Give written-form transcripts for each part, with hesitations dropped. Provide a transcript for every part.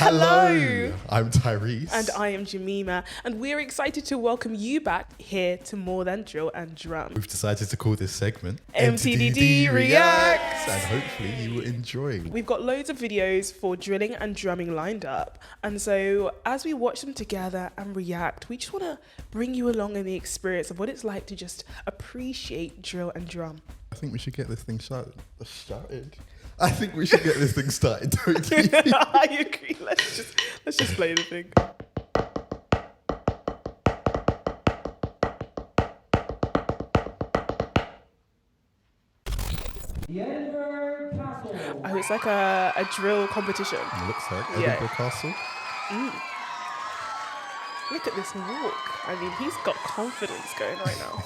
Hello, I'm Tyreese. and I am Jemima, and we're excited to welcome you back here to More Than Drill and Drum. We've decided to call this segment MTDD Reacts. and hopefully you will enjoy. We've got loads of videos for drilling and drumming lined up, and so as we watch them together and react, we just want to bring you along in the experience of what it's like to just appreciate drill and drum. I think we should get this thing started. I think we should get this thing started, don't you? I agree. Let's just play the thing. The Edinburgh Castle. Oh, it's like a drill competition. It looks like Yeah. Edinburgh Castle. Look at this walk. I mean, he's got confidence going right now.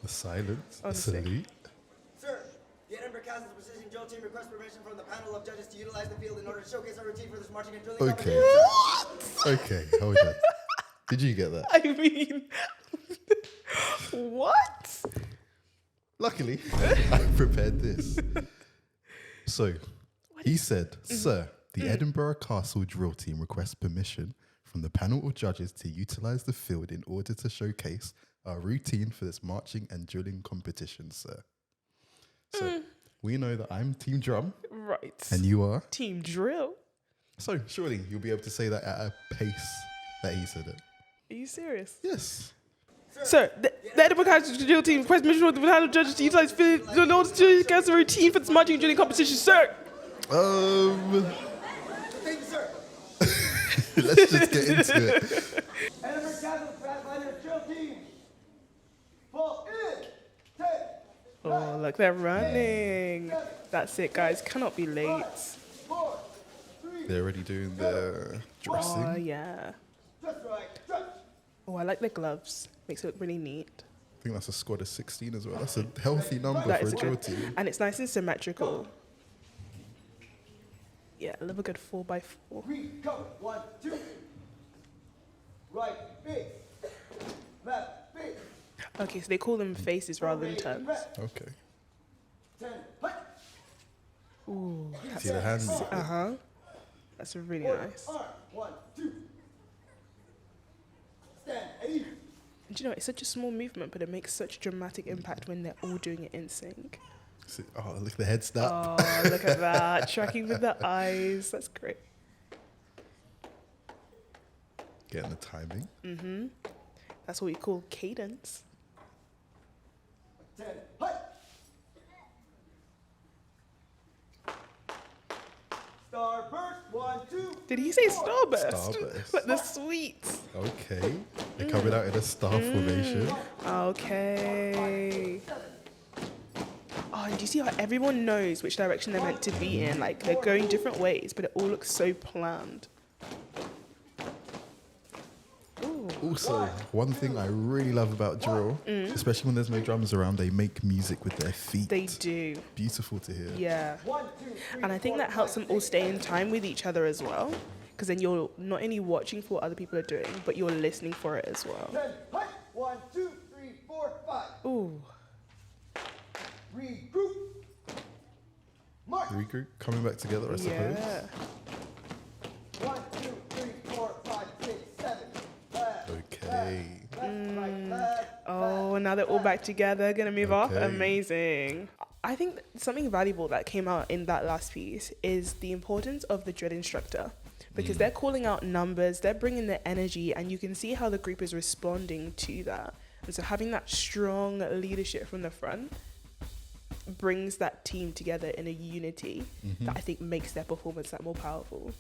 The silence, the Honestly. salute. Sir, the Edinburgh Castle's Precision Drill Team requests permission from the panel of judges to utilize the field in order to showcase our routine for this marching and drilling Okay. competition. Okay, hold on. Did you get that? I mean, what? Luckily, I prepared this. So, he said, Sir, the Edinburgh Castle Drill Team requests permission from the panel of judges to utilize the field in order to showcase our routine for this marching and drilling competition, sir. So, we know that I'm Team Drum Right. and you are. Team drill? So, surely you'll be able to say that at a pace that he said it. Are you serious? Yes. Sir, the Edinburgh Castle Drill Team requests permission from the panel of judges to utilize the field in order to showcase a routine for this marching and drilling competition, sir. Thank you, sir. Let's just get into it. Edinburgh Castle's Pathfinder Drill Team. Fall in. 10. Oh, look, they're running. That's it, guys. Cannot be late. 4. 3. They're already doing their dressing. Oh, yeah. Just right. Just. Oh, I like the gloves. Makes it look really neat. I think that's a squad of 16 as well. That's a healthy number That for is a a drill good, team. and it's nice and symmetrical. Yeah, I love a good 4x4. Recover. 1, 2. Right face. Left face. Okay, so they call them faces rather than turns. Okay. 10. Hut. Ooh, See the hands? uh-huh. That's really nice. Arm. 1, 2. Stand. Easy. And do you know, it's such a small movement, but it makes such a dramatic impact when they're all doing it in sync. Oh, look, the head snap. Oh, look at that. Tracking with the eyes. That's great. Getting the timing. That's what we call cadence. 10. Hut. Starburst. 1, 2. Did he say starburst? Starburst. Like the sweets. Okay. They're coming out in a star formation. Okay. Oh, and do you see how everyone knows which direction they're meant to be in? Like, they're going different ways, but it all looks so planned. Ooh. Also, one thing I really love about drill, especially when there's no drums around, they make music with their feet. They do. Beautiful to hear. Yeah. 1, 2, 3. And I think that helps them all stay in time with each other as well. Because then you're not only watching for what other people are doing, but you're listening for it as well. 10. Hut. 1, 2, 3, 4, 5. Ooh. Regroup. March. Regroup, coming back together, I suppose. Yeah. 1, 2, 3, 4, 5, 6, 7. Left. Okay. Left. Right. Left. Oh, now they're all back together, gonna move off. Okay. Amazing. I think something valuable that came out in that last piece is the importance of the drill instructor, because they're calling out numbers, they're bringing their energy, and you can see how the group is responding to that. And so having that strong leadership from the front brings that team together in a unity that I think makes their performance that more powerful.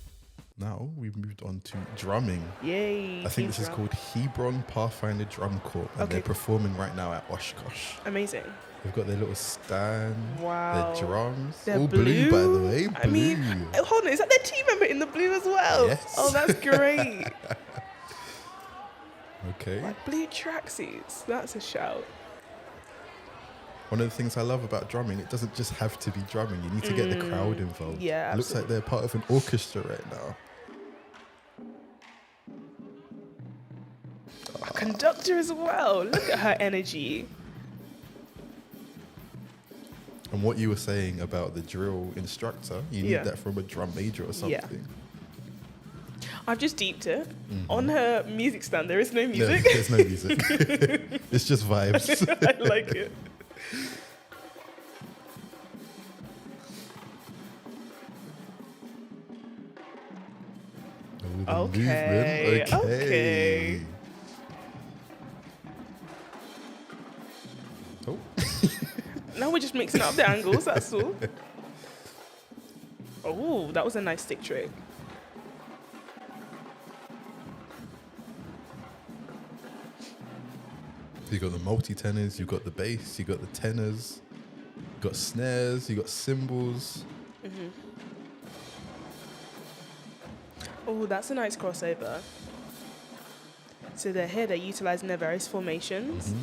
Now we've moved on to drumming. Yay. I think team this is drum. called Hebron Pathfinder Drumcorp, and Okay. they're performing right now at Oshkosh. Amazing. They've got their little stand, Wow. their drums, They're all blue, by the way. I mean, Blue. hold on, is that their team member in the blue as well? Yes. Oh, that's great. Okay. Like blue tracksuits. That's a shout. One of the things I love about drumming, it doesn't just have to be drumming. You need to get the crowd involved. Yeah, It looks like they're part of an orchestra right now. A conductor as well. Look at her energy. And what you were saying about the drill instructor, you need Yeah. that from a drum major or Yeah. something. I've just deeped it. On her music stand, there is no No, music. there's no music. It's just vibes. I like it. Oh, the Okay, movement. okay. Oh. Now we're just mixing up the angles, that's all. Oh, that was a nice stick trick. You got the multi-tenors, you got the bass, you got the tenors, you got snares, you got cymbals. Oh, that's a nice crossover. So they're here, they're utilizing their various formations.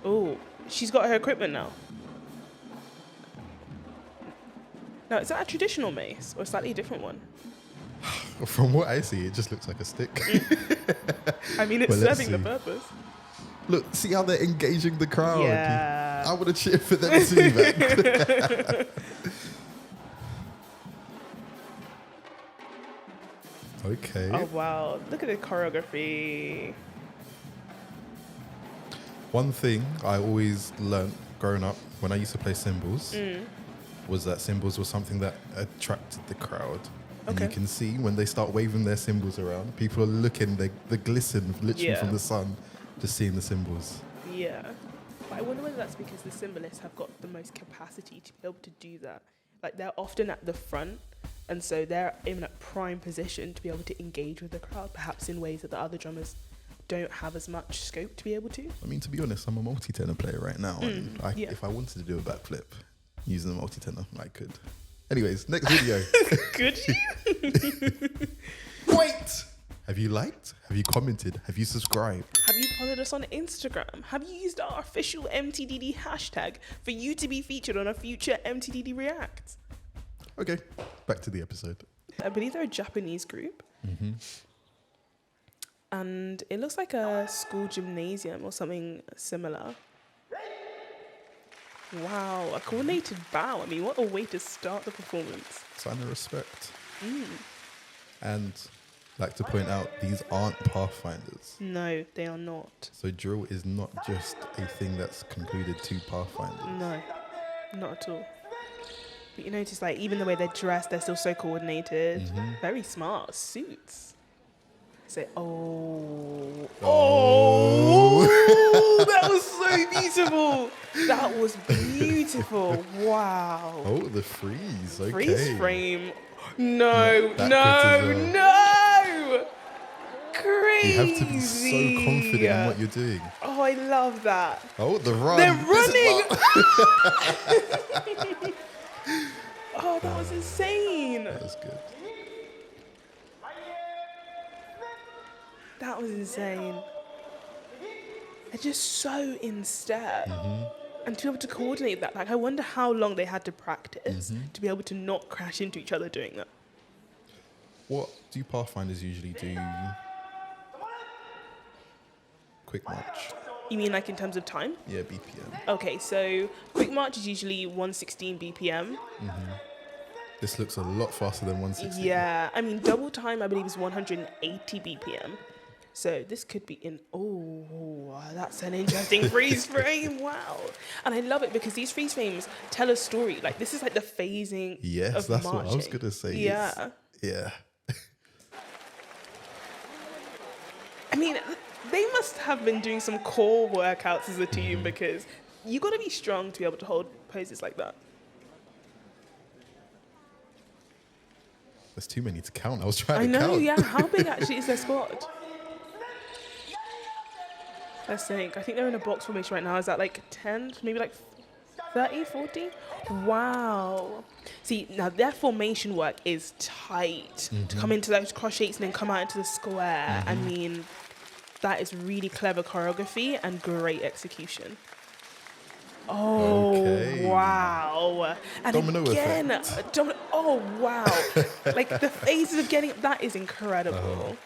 Oh, she's got her equipment now. Now, is that a traditional mace or a slightly different one? From what I see, it just looks like a stick. I mean, it's Well, let's serving the see. purpose. Look, see how they're engaging the crowd. Yeah. I would have cheered for them too, man. Okay. Oh, wow. Look at the choreography. One thing I always learnt growing up when I used to play cymbals was that cymbals was something that attracted the crowd. And you Okay. can see when they start waving their cymbals around, people are looking, they glisten literally Yeah. from the sun, just seeing the cymbals. Yeah. But I wonder whether that's because the cymbalists have got the most capacity to be able to do that. Like, they're often at the front, and so they're in a prime position to be able to engage with the crowd, perhaps in ways that the other drummers don't have as much scope to be able to. I mean, to be honest, I'm a multi-tenor player right now. And yeah. if I wanted to do a backflip using a multi-tenor, I could. Anyways, next video. Could you? Wait! Have you liked? Have you commented? Have you subscribed? Have you followed us on Instagram? Have you used our official MTDD hashtag for you to be featured on a future MTDD Reacts? Okay, back to the episode. I believe they're a Japanese group. And it looks like a school gymnasium or something similar. Wow, a coordinated bow. I mean, what a way to start the performance. Sign of respect. And like to point out, these aren't Pathfinders. No, they are not. So drill is not just a thing that's concluded to Pathfinder. No, not at all. But you notice, like, even the way they're dressed, they're still so coordinated. Very smart. Suits. Say, oh, that was so beautiful. That was beautiful. Wow. Oh, the freeze. Okay. Freeze frame. No, That no, could as well. no. Crazy. You have to be so confident in what you're doing. Oh, I love that. Oh, the run. They're This is running. Oh, that was insane. That's good. That was insane. They're just so in step. And to be able to coordinate that, like, I wonder how long they had to practice to be able to not crash into each other doing that. What do Pathfinders usually do? Quick march. You mean like in terms of time? Yeah, BPM. Okay, so quick march is usually 116 BPM. This looks a lot faster than 160. Yeah, I mean, double time, I believe, is 180 BPM. So this could be in, oh, that's an interesting freeze frame. Wow. And I love it because these freeze frames tell a story. Like, this is like the phasing Yes, of that's marching. what I was going to say. Yeah. Yeah. I mean, they must have been doing some core workouts as a team because you got to be strong to be able to hold poses like that. There's too many to count. I was trying I to know, count. yeah. How big actually is their squad? Let's think. I think they're in a box formation right now. Is that like 10, maybe like 30, 40? Wow. See, now their formation work is tight. To come into those cross shapes and then come out into the square. I mean, that is really clever choreography and great execution. Oh, Okay. wow. And Domino again, effect. oh, wow. Like the phases of getting, that is incredible.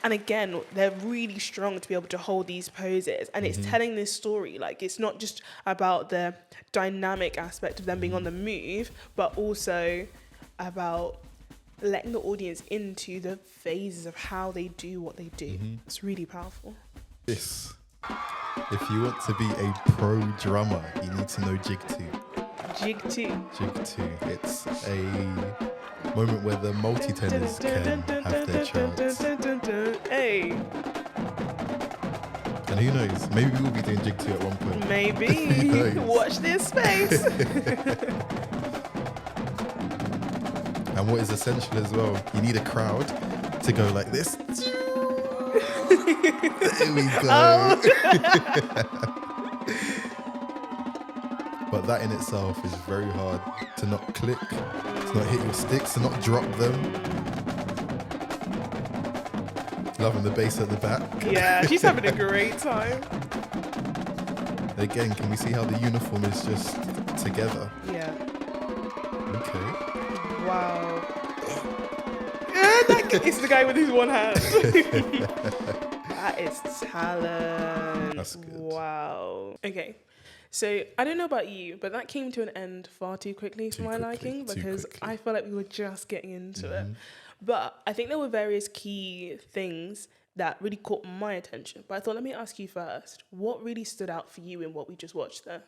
And again, they're really strong to be able to hold these poses. And it's telling this story. Like, it's not just about the dynamic aspect of them being on the move, but also about letting the audience into the phases of how they do what they do. It's really powerful. This. If you want to be a pro drummer, you need to know Jig 2. Jig 2. Jig 2. It's a moment where the multi-tenors can have their chance. Hey, And who knows, maybe we'll be doing Jig 2 at one point. maybe. Who knows? Watch this space. And what is essential as well, you need a crowd to go like this. There we go. But that in itself is very hard to not click, to not hit your sticks, to not drop them. Loving the bass at the back. Yeah, she's having a great time. Again, can we see how the uniform is just together? Yeah. Okay. Wow. It's the guy with his one hand. That is talent. That's good. Wow. Okay. So I don't know about you, but that came to an end far too quickly for my liking, because I felt like we were just getting into it. But I think there were various key things that really caught my attention. But I thought, let me ask you first, what really stood out for you in what we just watched there?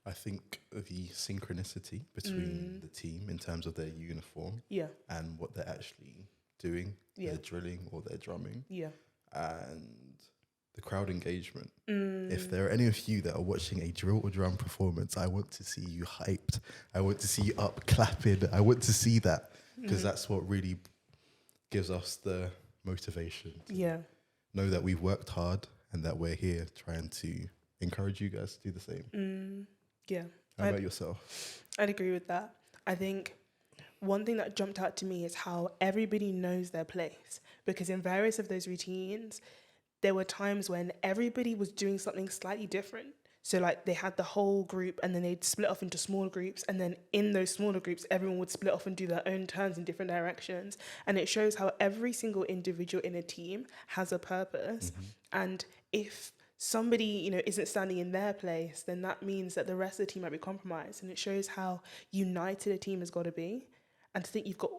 I think the synchronicity between the team in terms of their uniform and what they're actually doing, their drilling or their drumming, and the crowd engagement. If there are any of you that are watching a drill or drum performance, I want to see you hyped. I want to see you up clapping. I want to see that, because that's what really gives us the motivation to know that we've worked hard and that we're here trying to encourage you guys to do the same. Yeah. How about yourself? I'd agree with that. I think one thing that jumped out to me is how everybody knows their place, because in various of those routines, there were times when everybody was doing something slightly different. So like they had the whole group and then they'd split off into smaller groups, and then in those smaller groups, everyone would split off and do their own turns in different directions. And it shows how every single individual in a team has a purpose. And if somebody, you know, isn't standing in their place, then that means that the rest of the team might be compromised. And it shows how united a team has got to be. And to think you've got,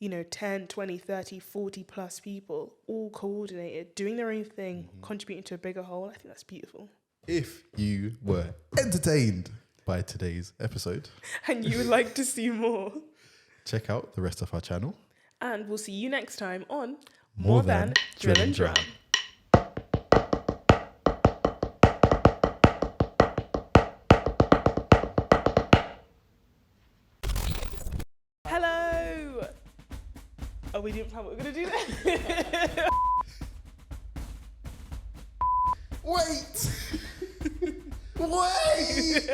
you know, 10, 20, 30, 40 plus people all coordinated, doing their own thing, contributing to a bigger whole, I think that's beautiful. If you were entertained by today's episode And you would like to see more, check out the rest of our channel. and we'll see you next time on More Than Drill and Drum. Hello! Oh, we didn't plan what we're going to do there? Wait! Wait!